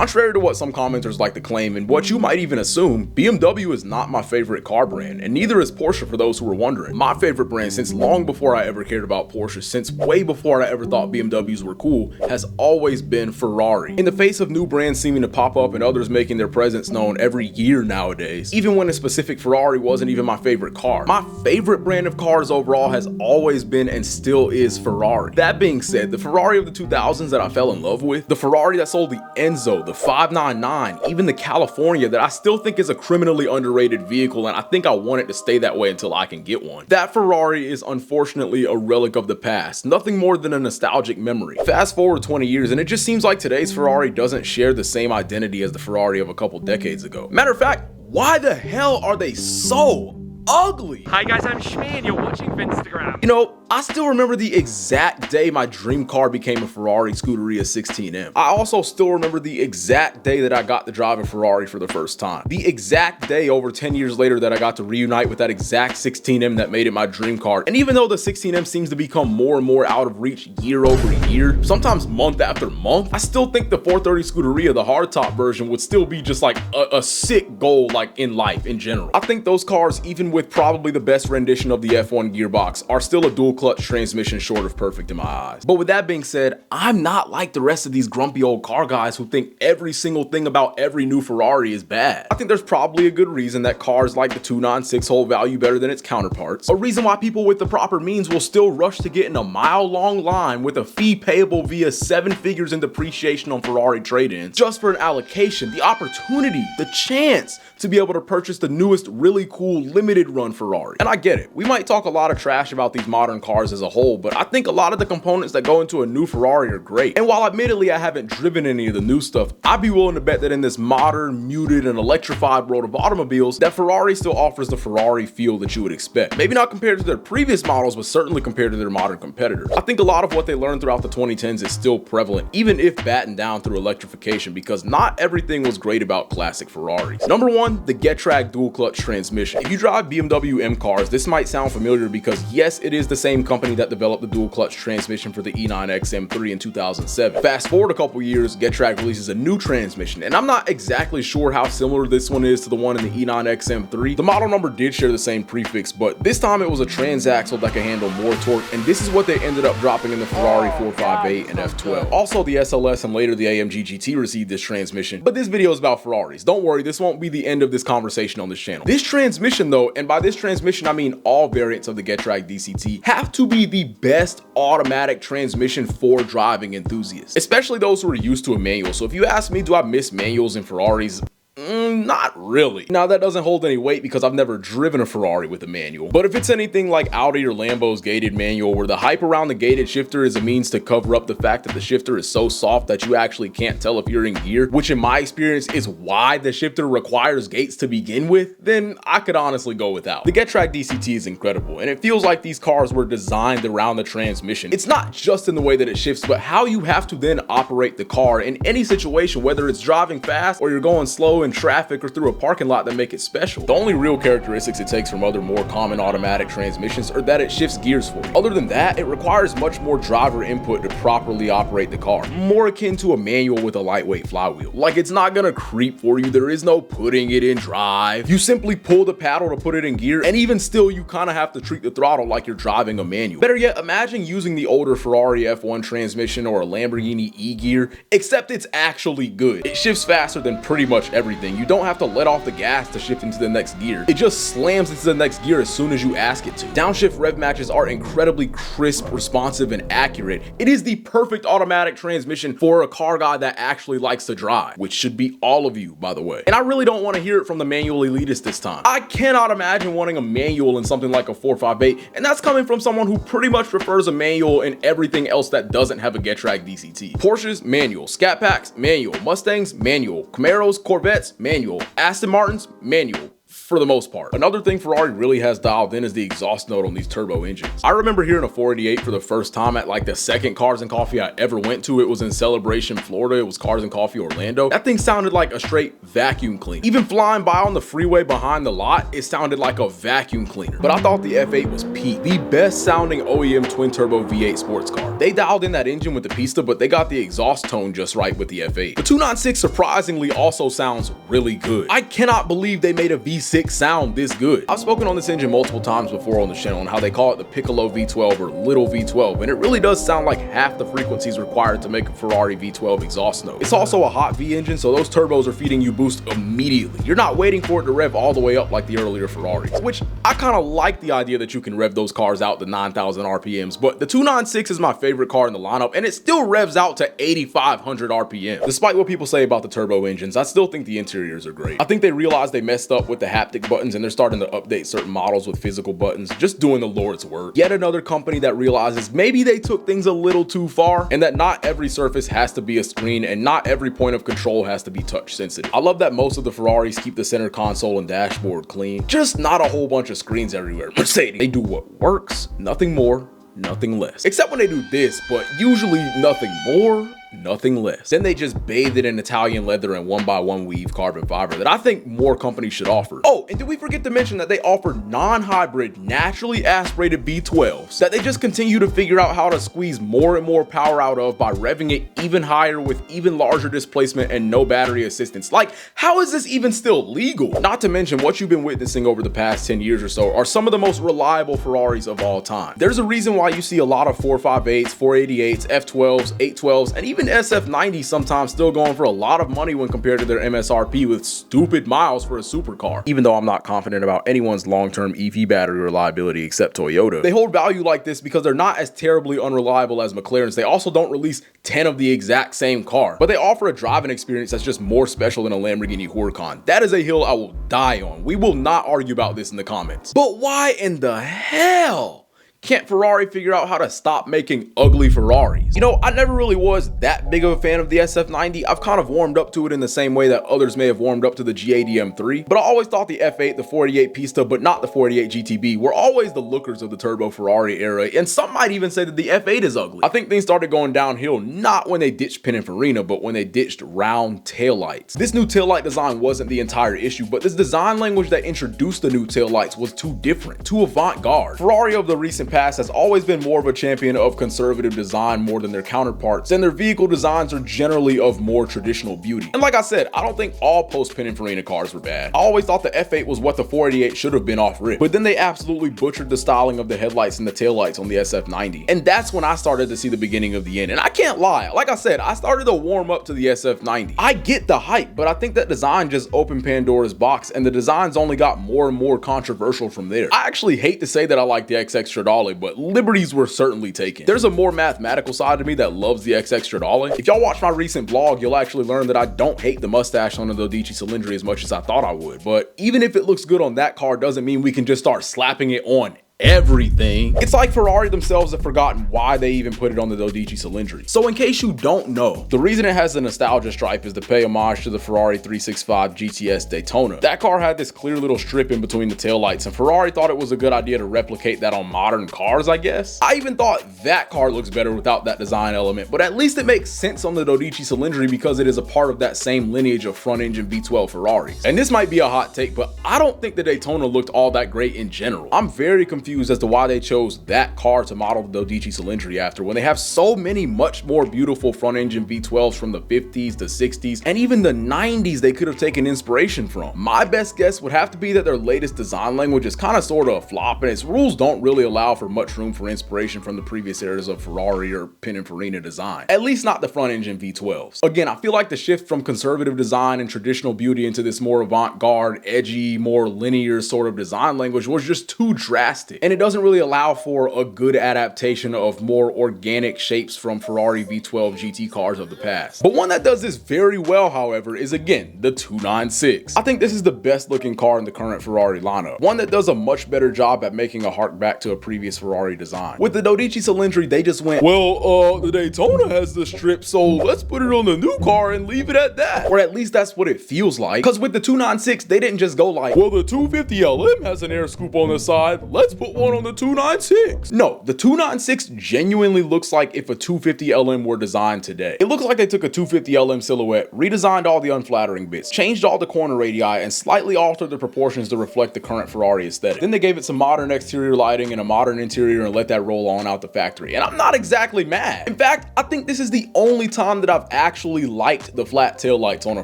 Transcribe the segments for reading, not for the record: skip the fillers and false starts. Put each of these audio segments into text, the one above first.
Contrary to what some commenters like to claim, and what you might even assume, BMW is not my favorite car brand, and neither is Porsche for those who were wondering. My favorite brand since long before I ever cared about Porsche, since way before I ever thought BMWs were cool, has always been Ferrari. In the face of new brands seeming to pop up and others making their presence known every year nowadays, even when a specific Ferrari wasn't even my favorite car, my favorite brand of cars overall has always been and still is Ferrari. That being said, the Ferrari of the 2000s that I fell in love with, the Ferrari that sold the Enzo, the 599, even the California that I still think is a criminally underrated vehicle, and I think I want it to stay that way until I can get one. That Ferrari is unfortunately a relic of the past, nothing more than a nostalgic memory. Fast forward 20 years and it just seems like today's Ferrari doesn't share the same identity as the Ferrari of a couple decades ago. Matter of fact, why the hell are they so ugly? Hi guys, I'm Shmi and you're watching Vinstagram. You know, I still remember the exact day my dream car became a Ferrari Scuderia 16M. I also still remember the exact day that I got to drive a Ferrari for the first time. The exact day over 10 years later that I got to reunite with that exact 16M that made it my dream car. And even though the 16M seems to become more and more out of reach year over year, sometimes month after month, I still think the 430 Scuderia, the hardtop version, would still be just like a sick goal like in life in general. I think those cars, even with probably the best rendition of the F1 gearbox, are still a dual clutch transmission short of perfect in my eyes. But with that being said, I'm not like the rest of these grumpy old car guys who think every single thing about every new Ferrari is bad. I think there's probably a good reason that cars like the 296 hold value better than its counterparts, a reason why people with the proper means will still rush to get in a mile-long line with a fee payable via 7 figures in depreciation on Ferrari trade-ins just for an allocation, the opportunity, the chance to be able to purchase the newest really cool limited run Ferrari. And I get it, we might talk a lot of trash about these modern cars as a whole, but I think a lot of the components that go into a new Ferrari are great. And while admittedly I haven't driven any of the new stuff, I'd be willing to bet that in this modern, muted, and electrified world of automobiles, that Ferrari still offers the Ferrari feel that you would expect. Maybe not compared to their previous models, but certainly compared to their modern competitors. I think a lot of what they learned throughout the 2010s is still prevalent, even if battened down through electrification, because not everything was great about classic Ferraris. Number one, the Getrag dual clutch transmission. If you drive BMW M cars, this might sound familiar because yes, it is the same company that developed the dual clutch transmission for the E9X M3 in 2007. Fast forward a couple years, Getrag releases a new transmission, and I'm not exactly sure how similar this one is to the one in the E9X M3. The model number did share the same prefix, but this time it was a transaxle that could handle more torque, and this is what they ended up dropping in the Ferrari 458 and F12. Also, the SLS and later the AMG GT received this transmission, but this video is about Ferraris. Don't worry, this won't be the end of this conversation on this channel. This transmission though, and by this transmission I mean all variants of the Getrag DCT, have to be the best automatic transmission for driving enthusiasts, especially those who are used to a manual. So if you ask me, do I miss manuals in Ferraris? Not really. Now that doesn't hold any weight because I've never driven a Ferrari with a manual, but if it's anything like Audi or Lambo's gated manual, where the hype around the gated shifter is a means to cover up the fact that the shifter is so soft that you actually can't tell if you're in gear, which in my experience is why the shifter requires gates to begin with, then I could honestly go without. The Getrag DCT is incredible, and it feels like these cars were designed around the transmission. It's not just in the way that it shifts, but how you have to then operate the car in any situation, whether it's driving fast or you're going slow in traffic or through a parking lot, that make it special. The only real characteristics it takes from other more common automatic transmissions are that it shifts gears for you. Other than that, it requires much more driver input to properly operate the car, more akin to a manual with a lightweight flywheel. Like, it's not gonna creep for you, there is no putting it in drive. You simply pull the paddle to put it in gear, and even still you kind of have to treat the throttle like you're driving a manual. Better yet, imagine using the older Ferrari F1 transmission or a Lamborghini E-gear, except it's actually good. It shifts faster than pretty much everything. You don't have to let off the gas to shift into the next gear. It just slams into the next gear as soon as you ask it to. Downshift rev matches are incredibly crisp, responsive, and accurate. It is the perfect automatic transmission for a car guy that actually likes to drive, which should be all of you, by the way. And I really don't want to hear it from the manual elitist this time. I cannot imagine wanting a manual in something like a 458, and that's coming from someone who pretty much prefers a manual in everything else that doesn't have a Getrag DCT. Porsches, manual. Scat Packs, manual. Mustangs, manual. Camaros, Corvettes, manual. Aston Martins, manual. for the most part. Another thing Ferrari really has dialed in is the exhaust note on these turbo engines. I remember hearing a 488 for the first time at like the second Cars and Coffee I ever went to. It was in Celebration, Florida. It was Cars and Coffee Orlando. That thing sounded like a straight vacuum cleaner. Even flying by on the freeway behind the lot, it sounded like a vacuum cleaner. But I thought the F8 was peak, the best sounding OEM twin turbo V8 sports car. They dialed in that engine with the Pista, but they got the exhaust tone just right with the F8. The 296 surprisingly also sounds really good. I cannot believe they made a V6 sound this good. I've spoken on this engine multiple times before on the channel and how they call it the Piccolo V12 or Little V12, and it really does sound like half the frequencies required to make a Ferrari V12 exhaust note. It's also a hot V engine, so those turbos are feeding you boost immediately. You're not waiting for it to rev all the way up like the earlier Ferraris, which I kind of like the idea that you can rev those cars out to 9,000 RPMs, but the 296 is my favorite car in the lineup, and it still revs out to 8,500 RPM. Despite what people say about the turbo engines, I still think the interiors are great. I think they realized they messed up with the haptic buttons and they're starting to update certain models with physical buttons, just doing the Lord's work. Yet another company that realizes maybe they took things a little too far and that not every surface has to be a screen and not every point of control has to be touch sensitive. I love that most of the Ferraris keep the center console and dashboard clean, just not a whole bunch of screens everywhere. Mercedes, they do what works, nothing more, nothing less. Except when they do this, but usually nothing more, nothing less. Then they just bathe it in Italian leather and 1x1 weave carbon fiber that I think more companies should offer. Oh, and did we forget to mention that they offer non-hybrid, naturally aspirated V12s that they just continue to figure out how to squeeze more and more power out of by revving it even higher with even larger displacement and no battery assistance. Like, how is this even still legal? Not to mention what you've been witnessing over the past 10 years or so are some of the most reliable Ferraris of all time. There's a reason why you see a lot of 458s, 488s, F12s, 812s, and even SF90 sometimes still going for a lot of money when compared to their MSRP with stupid miles for a supercar. Even though I'm not confident about anyone's long-term EV battery reliability except Toyota, they hold value like this because they're not as terribly unreliable as McLaren's. They also don't release 10 of the exact same car, but they offer a driving experience that's just more special than a Lamborghini Huracan. That is a hill I will die on. We will not argue about this in the comments. But why in the hell can't Ferrari figure out how to stop making ugly Ferraris? You know, I never really was that big of a fan of the SF90. I've kind of warmed up to it in the same way that others may have warmed up to the G80 M3, but I always thought the F8, the 488 Pista, but not the 488 GTB, were always the lookers of the turbo Ferrari era, and some might even say that the F8 is ugly. I think things started going downhill not when they ditched Pininfarina, but when they ditched round taillights. This new taillight design wasn't the entire issue, but this design language that introduced the new taillights was too different, too avant-garde. Ferrari of the recent past has always been more of a champion of conservative design more than their counterparts, and their vehicle designs are generally of more traditional beauty. And like I said, I don't think all post-Pininfarina cars were bad. I always thought the F8 was what the 488 should have been off rip, but then they absolutely butchered the styling of the headlights and the taillights on the SF90. And that's when I started to see the beginning of the end. And I can't lie, like I said, I started to warm up to the SF90. I get the hype, but I think that design just opened Pandora's box, and the designs only got more and more controversial from there. I actually hate to say that I like the XX Stradale, but liberties were certainly taken. There's a more mathematical side to me that loves the XX Stradale. If y'all watch my recent vlog, you'll actually learn that I don't hate the mustache on the Dodici Cylindri as much as I thought I would. But even if it looks good on that car doesn't mean we can just start slapping it on everything. It's like Ferrari themselves have forgotten why they even put it on the Dodici Cylindri. So in case you don't know, the reason it has the nostalgia stripe is to pay homage to the Ferrari 365 GTS Daytona. That car had this clear little strip in between the taillights, and Ferrari thought it was a good idea to replicate that on modern cars, I guess. I even thought that car looks better without that design element, but at least it makes sense on the Dodici Cylindri because it is a part of that same lineage of front-engine V12 Ferraris. And this might be a hot take, but I don't think the Daytona looked all that great in general. I'm very confused as to why they chose that car to model the Dodici Cylindri after when they have so many much more beautiful front engine V12s from the 50s, the 60s, and even the 90s they could have taken inspiration from. My best guess would have to be that their latest design language is kind of sort of a flop, and its rules don't really allow for much room for inspiration from the previous eras of Ferrari or Pininfarina design, at least not the front engine V12s. Again, I feel like the shift from conservative design and traditional beauty into this more avant-garde, edgy, more linear sort of design language was just too drastic. basic, and it doesn't really allow for a good adaptation of more organic shapes from Ferrari V12 GT cars of the past. But one that does this very well, however, is again the 296. I think this is the best looking car in the current Ferrari lineup, one that does a much better job at making a hark back to a previous Ferrari design. With the 12 Cylindri, they just went, well, the Daytona has the strip, so let's put it on the new car and leave it at that. Or at least that's what it feels like. Because with the 296, they didn't just go like, well, the 250 LM has an air scoop on the side, let's put one on the 296. No, the 296 genuinely looks like if a 250 LM were designed today. It looks like they took a 250 LM silhouette, redesigned all the unflattering bits, changed all the corner radii, and slightly altered the proportions to reflect the current Ferrari aesthetic. Then they gave it some modern exterior lighting and a modern interior and let that roll on out the factory. And I'm not exactly mad. In fact, I think this is the only time that I've actually liked the flat tail lights on a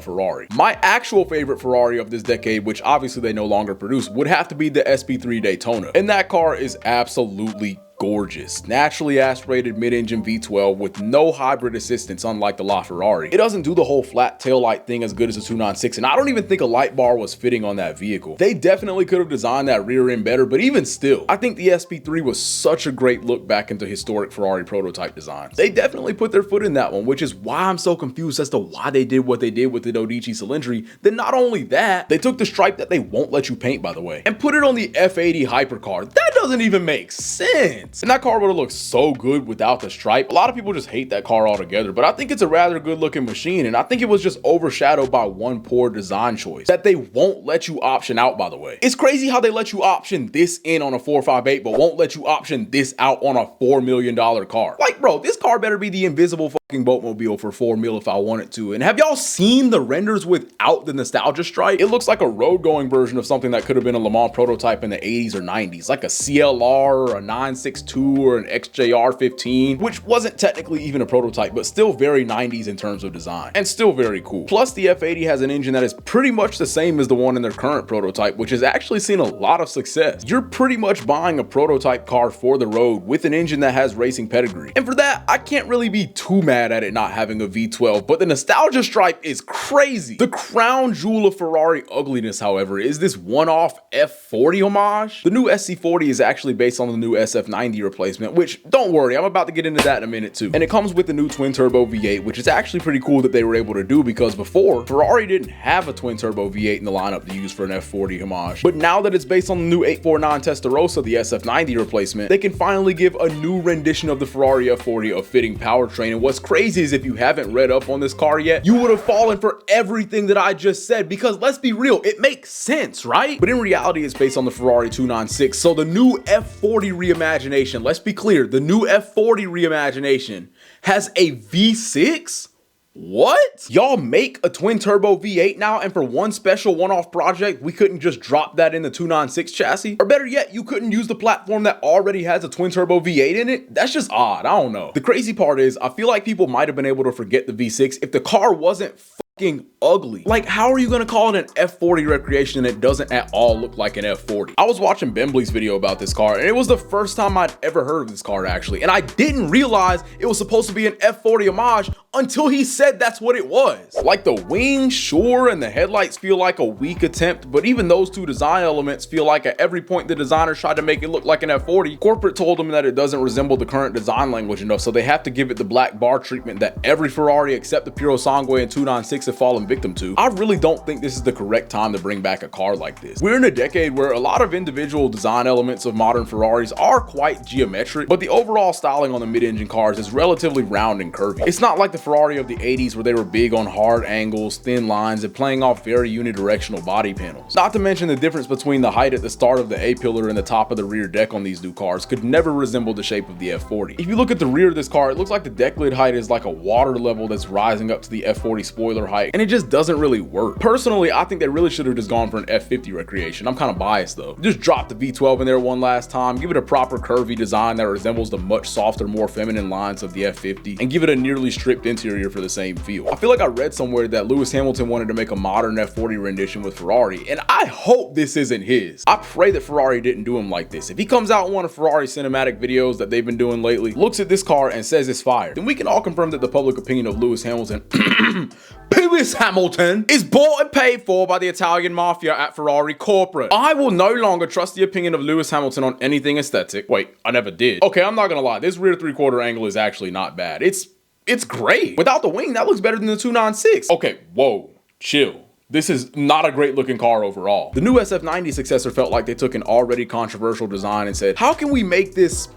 Ferrari. My actual favorite Ferrari of this decade, which obviously they no longer produce, would have to be the SP3 Daytona. And that car is absolutely gorgeous. Naturally aspirated mid-engine V12 with no hybrid assistance, unlike the LaFerrari. It doesn't do the whole flat tail light thing as good as the 296, and I don't even think a light bar was fitting on that vehicle. They definitely could have designed that rear end better, but even still, I think the SP3 was such a great look back into historic Ferrari prototype designs. They definitely put their foot in that one, which is why I'm so confused as to why they did what they did with the 12 Cylindri. Then not only that, they took the stripe that they won't let you paint, by the way, and put it on the F80 hypercar. That doesn't even make sense. And that car would have looked so good without the stripe. A lot of people just hate that car altogether, but I think it's a rather good looking machine, and I think it was just overshadowed by one poor design choice that they won't let you option out, by the way. It's crazy how they let you option this in on a 458, but won't let you option this out on a $4 million car. Like, bro, this car better be the invisible fucking boatmobile for $4 million if I wanted to. And have y'all seen the renders without the nostalgia stripe? It looks like a road going version of something that could have been a Le Mans prototype in the 80s or 90s, like a CLR or a 962 or an XJR15, which wasn't technically even a prototype, but still very 90s in terms of design, and still very cool. Plus, the F80 has an engine that is pretty much the same as the one in their current prototype, which has actually seen a lot of success. You're pretty much buying a prototype car for the road with an engine that has racing pedigree. And for that, I can't really be too mad at it not having a V12, but the nostalgia stripe is crazy. The crown jewel of Ferrari ugliness, however, is this one-off F40 homage. The new SC40 is actually based on the new SF90 replacement, which, don't worry, I'm about to get into that in a minute too. And it comes with the new twin turbo V8, which is actually pretty cool that they were able to do, because before, Ferrari didn't have a twin turbo V8 in the lineup to use for an F40 homage. But now that it's based on the new 849 Testarossa, the SF90 replacement, they can finally give a new rendition of the Ferrari F40 a fitting powertrain. And what's crazy is if you haven't read up on this car yet, you would have fallen for everything that I just said, because let's be real, it makes sense, right? But in reality, it's based on the Ferrari 296. So the new F40 reimagination, let's be clear, the new F40 reimagination has a V6? What? Y'all make a twin turbo V8 now, and for one special one-off project, we couldn't just drop that in the 296 chassis? Or better yet, you couldn't use the platform that already has a twin turbo V8 in it? That's just odd, I don't know. The crazy part is, I feel like people might have been able to forget the V6 if the car wasn't fucking ugly. Like, how are you gonna call it an F40 recreation and it doesn't at all look like an F40? I was watching Bembley's video about this car, and it was the first time I'd ever heard of this car, actually, and I didn't realize it was supposed to be an F40 homage until he said that's what it was. Like, the wings, sure, and the headlights feel like a weak attempt, but even those two design elements feel like at every point the designers tried to make it look like an F40, corporate told them that it doesn't resemble the current design language enough, so they have to give it the black bar treatment that every Ferrari except the Puro Sangue and 296 have fallen victim to. I really don't think this is the correct time to bring back a car like this. We're in a decade where a lot of individual design elements of modern Ferraris are quite geometric, but the overall styling on the mid-engine cars is relatively round and curvy. It's not like the Ferrari of the 80s where they were big on hard angles, thin lines, and playing off very unidirectional body panels. Not to mention the difference between the height at the start of the A-pillar and the top of the rear deck on these new cars could never resemble the shape of the F40. If you look at the rear of this car, it looks like the deck lid height is like a water level that's rising up to the F40 spoiler height, and it just doesn't really work. Personally, I think they really should have just gone for an F50 recreation. I'm kind of biased though. Just drop the V12 in there one last time, give it a proper curvy design that resembles the much softer, more feminine lines of the F50, and give it a nearly stripped interior for the same feel. I feel like I read somewhere that Lewis Hamilton wanted to make a modern F40 rendition with Ferrari, and I hope this isn't his. I pray that Ferrari didn't do him like this. If he comes out in one of Ferrari's cinematic videos that they've been doing lately, looks at this car and says it's fire, then we can all confirm that the public opinion of Lewis Hamilton is bought and paid for by the Italian mafia at Ferrari corporate. I will no longer trust the opinion of Lewis Hamilton on anything aesthetic. Wait, I never did. Okay, I'm not gonna lie, this rear 3/4 angle is actually not bad. It's great. Without the wing, that looks better than the 296. Okay, whoa, chill. This is not a great looking car overall. The new SF90 successor felt like they took an already controversial design and said, how can we make this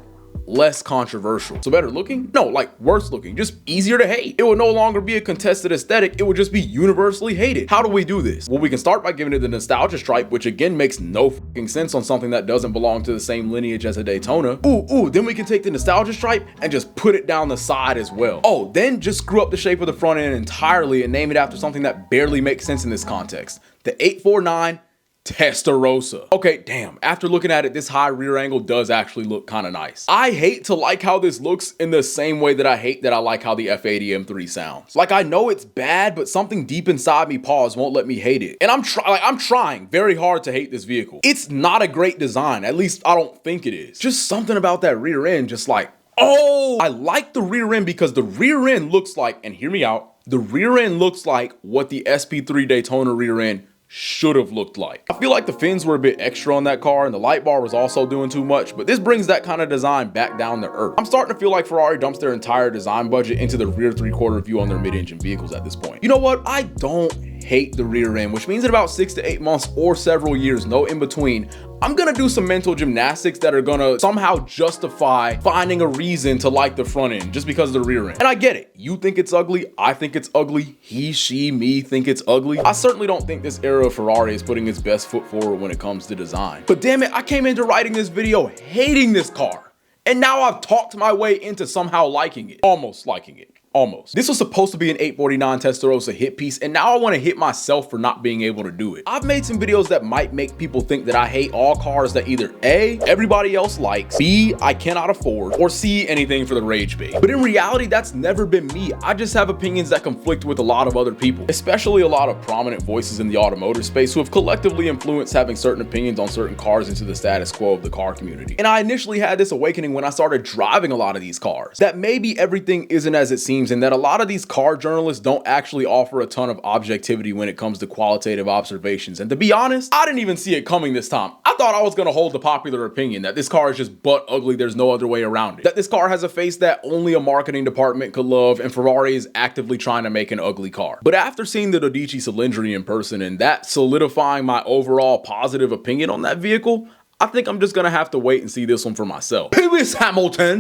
less controversial? So better looking? No, like worse looking, just easier to hate. It would no longer be a contested aesthetic, it would just be universally hated. How do we do this? Well, we can start by giving it the nostalgia stripe, which again makes no fucking sense on something that doesn't belong to the same lineage as a Daytona. Then we can take the nostalgia stripe and just put it down the side as well. Oh, then just screw up the shape of the front end entirely and name it after something that barely makes sense in this context. The 849 Testarossa. Okay, damn, after looking at it, this high rear angle does actually look kind of nice. I hate to like how this looks in the same way that I hate that I like how the F80 M3 sounds. Like, I know it's bad, but something deep inside me won't let me hate it. And I'm trying very hard to hate this vehicle. It's not a great design, at least I don't think it is. Just something about that rear end, just like, oh, I like the rear end because the rear end looks like, and hear me out, the rear end looks like what the SP3 Daytona rear end should have looked like. I feel like the fins were a bit extra on that car and the light bar was also doing too much, but this brings that kind of design back down to earth. I'm starting to feel like Ferrari dumps their entire design budget into the rear 3/4 view on their mid-engine vehicles at this point. You know what? I don't hate the rear end, which means in about 6 to 8 months or several years, no in between, I'm gonna do some mental gymnastics that are gonna somehow justify finding a reason to like the front end just because of the rear end. And I get it. You think it's ugly. I think it's ugly. He, she, me think it's ugly. I certainly don't think this era of Ferrari is putting its best foot forward when it comes to design. But damn it, I came into writing this video hating this car. And now I've talked my way into somehow liking it. Almost liking it. Almost. This was supposed to be an 849 Testarossa hit piece, and now I want to hit myself for not being able to do it. I've made some videos that might make people think that I hate all cars that either A, everybody else likes, B, I cannot afford, or C, anything for the rage bait. But in reality, that's never been me. I just have opinions that conflict with a lot of other people, especially a lot of prominent voices in the automotive space who have collectively influenced having certain opinions on certain cars into the status quo of the car community. And I initially had this awakening when I started driving a lot of these cars, that maybe everything isn't as it seems, and that a lot of these car journalists don't actually offer a ton of objectivity when it comes to qualitative observations. And to be honest, I didn't even see it coming this time. I thought I was gonna hold the popular opinion that this car is just butt ugly, there's no other way around it. That this car has a face that only a marketing department could love, and Ferrari is actively trying to make an ugly car. But after seeing the Dodici Cylindri in person and that solidifying my overall positive opinion on that vehicle, I think I'm just gonna have to wait and see this one for myself. Lewis Hamilton!